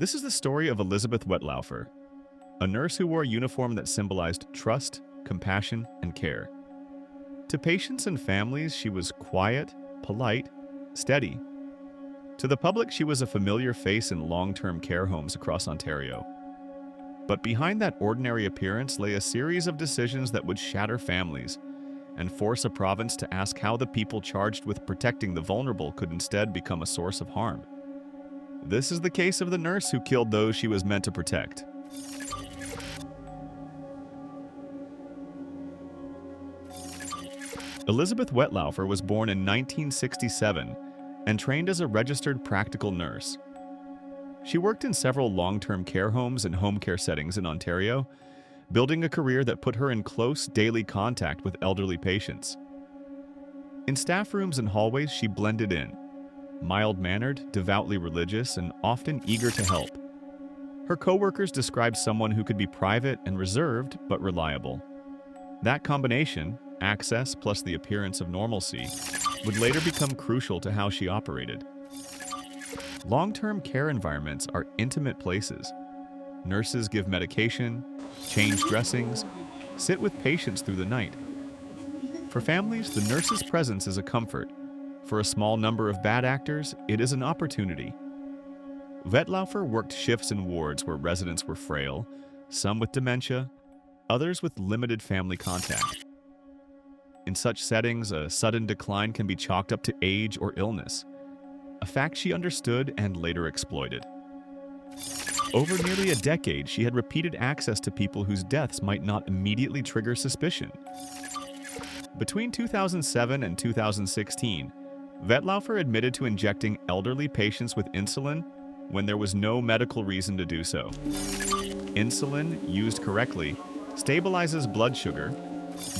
This is the story of Elizabeth Wettlaufer, a nurse who wore a uniform that symbolized trust, compassion, and care. To patients and families, she was quiet, polite, steady. To the public, she was a familiar face in long-term care homes across Ontario. But behind that ordinary appearance lay a series of decisions that would shatter families and force a province to ask how the people charged with protecting the vulnerable could instead become a source of harm. This is the case of the nurse who killed those she was meant to protect. Elizabeth Wettlaufer was born in 1967 and trained as a registered practical nurse. She worked in several long-term care homes and home care settings in Ontario, building a career that put her in close daily contact with elderly patients. In staff rooms and hallways, she blended in, mild-mannered, devoutly religious, and often eager to help. Her co-workers described someone who could be private and reserved, but reliable. That combination, access plus the appearance of normalcy, would later become crucial to how she operated. Long-term care environments are intimate places. Nurses give medication, change dressings, sit with patients through the night. For families, the nurse's presence is a comfort. For a small number of bad actors, it is an opportunity. Wettlaufer worked shifts in wards where residents were frail, some with dementia, others with limited family contact. In such settings, a sudden decline can be chalked up to age or illness, a fact she understood and later exploited. Over nearly a decade, she had repeated access to people whose deaths might not immediately trigger suspicion. Between 2007 and 2016, Wettlaufer admitted to injecting elderly patients with insulin when there was no medical reason to do so. Insulin, used correctly, stabilizes blood sugar.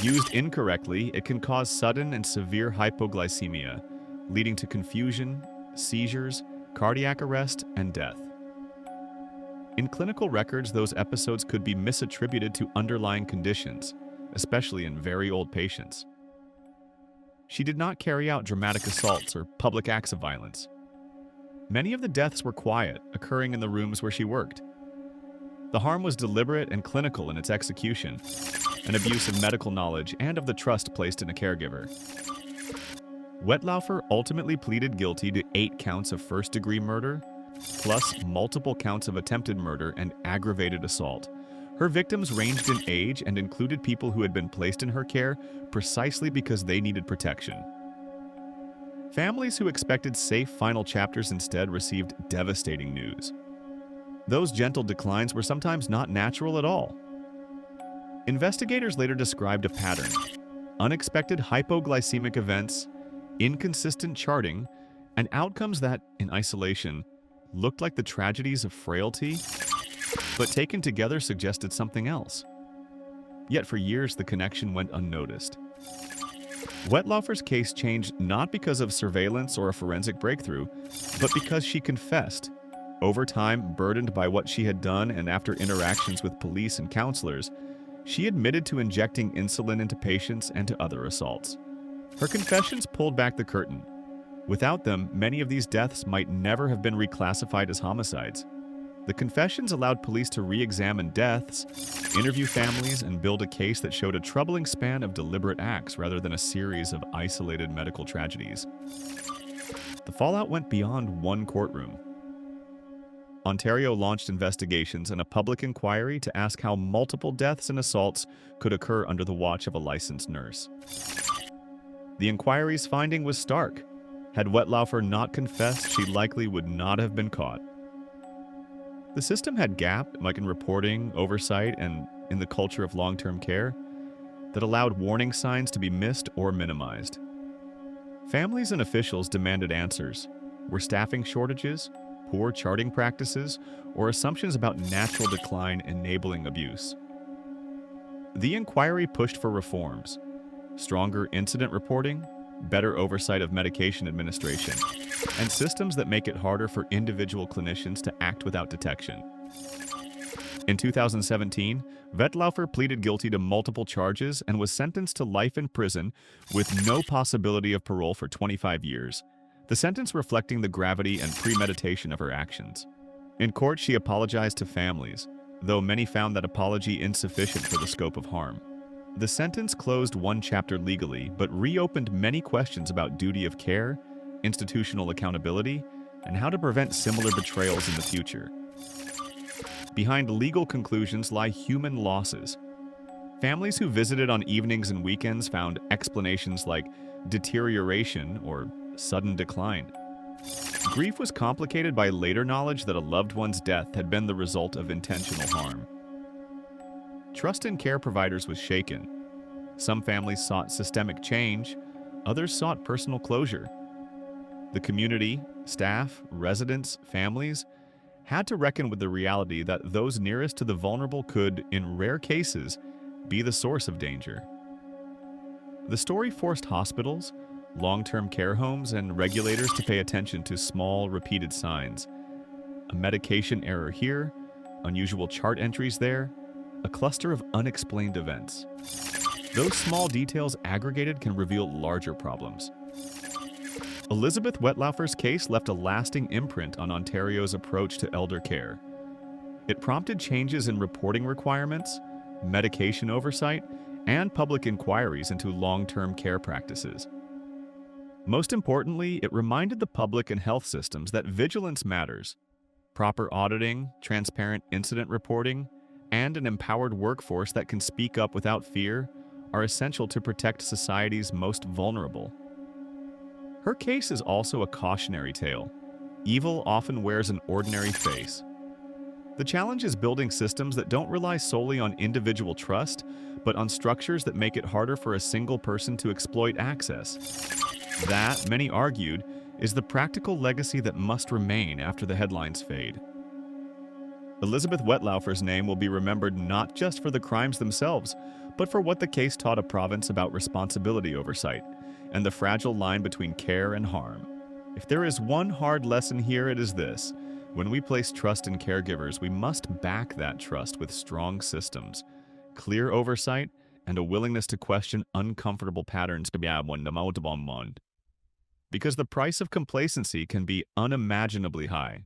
Used incorrectly, it can cause sudden and severe hypoglycemia, leading to confusion, seizures, cardiac arrest, and death. In clinical records, those episodes could be misattributed to underlying conditions, especially in very old patients. She did not carry out dramatic assaults or public acts of violence. Many of the deaths were quiet, occurring in the rooms where she worked. The harm was deliberate and clinical in its execution, an abuse of medical knowledge and of the trust placed in a caregiver. Wettlaufer ultimately pleaded guilty to 8 counts of first-degree murder, plus multiple counts of attempted murder and aggravated assault. Her victims ranged in age and included people who had been placed in her care precisely because they needed protection. Families who expected safe final chapters instead received devastating news. Those gentle declines were sometimes not natural at all. Investigators later described a pattern: unexpected hypoglycemic events, inconsistent charting, and outcomes that, in isolation, looked like the tragedies of frailty, but taken together suggested something else. Yet for years, the connection went unnoticed. Wettlaufer's case changed not because of surveillance or a forensic breakthrough, but because she confessed. Over time, burdened by what she had done and after interactions with police and counselors, she admitted to injecting insulin into patients and to other assaults. Her confessions pulled back the curtain. Without them, many of these deaths might never have been reclassified as homicides. The confessions allowed police to re-examine deaths, interview families, and build a case that showed a troubling span of deliberate acts rather than a series of isolated medical tragedies. The fallout went beyond one courtroom. Ontario launched investigations and a public inquiry to ask how multiple deaths and assaults could occur under the watch of a licensed nurse. The inquiry's finding was stark. Had Wettlaufer not confessed, she likely would not have been caught. The system had gaps, like in reporting, oversight, and in the culture of long-term care, that allowed warning signs to be missed or minimized. Families and officials demanded answers. Were staffing shortages, poor charting practices, or assumptions about natural decline enabling abuse? The inquiry pushed for reforms: stronger incident reporting, better oversight of medication administration, and systems that make it harder for individual clinicians to act without detection. In 2017, Wettlaufer pleaded guilty to multiple charges and was sentenced to life in prison with no possibility of parole for 25 years, the sentence reflecting the gravity and premeditation of her actions. In court, she apologized to families, though many found that apology insufficient for the scope of harm. The sentence closed one chapter legally, but reopened many questions about duty of care, institutional accountability, and how to prevent similar betrayals in the future. Behind legal conclusions lie human losses. Families who visited on evenings and weekends found explanations like deterioration or sudden decline. Grief was complicated by later knowledge that a loved one's death had been the result of intentional harm. Trust in care providers was shaken. Some families sought systemic change, others sought personal closure. The community, staff, residents, families had to reckon with the reality that those nearest to the vulnerable could, in rare cases, be the source of danger. The story forced hospitals, long-term care homes, and regulators to pay attention to small, repeated signs. A medication error here, unusual chart entries there, a cluster of unexplained events. Those small details aggregated can reveal larger problems. Elizabeth Wettlaufer's case left a lasting imprint on Ontario's approach to elder care. It prompted changes in reporting requirements, medication oversight, and public inquiries into long-term care practices. Most importantly, it reminded the public and health systems that vigilance matters. Proper auditing, transparent incident reporting, and an empowered workforce that can speak up without fear are essential to protect society's most vulnerable. Her case is also a cautionary tale. Evil often wears an ordinary face. The challenge is building systems that don't rely solely on individual trust, but on structures that make it harder for a single person to exploit access. That, many argued, is the practical legacy that must remain after the headlines fade. Elizabeth Wettlaufer's name will be remembered not just for the crimes themselves, but for what the case taught a province about responsibility oversight and the fragile line between care and harm. If there is one hard lesson here, it is this: when we place trust in caregivers, we must back that trust with strong systems, clear oversight, and a willingness to question uncomfortable patterns. Because the price of complacency can be unimaginably high.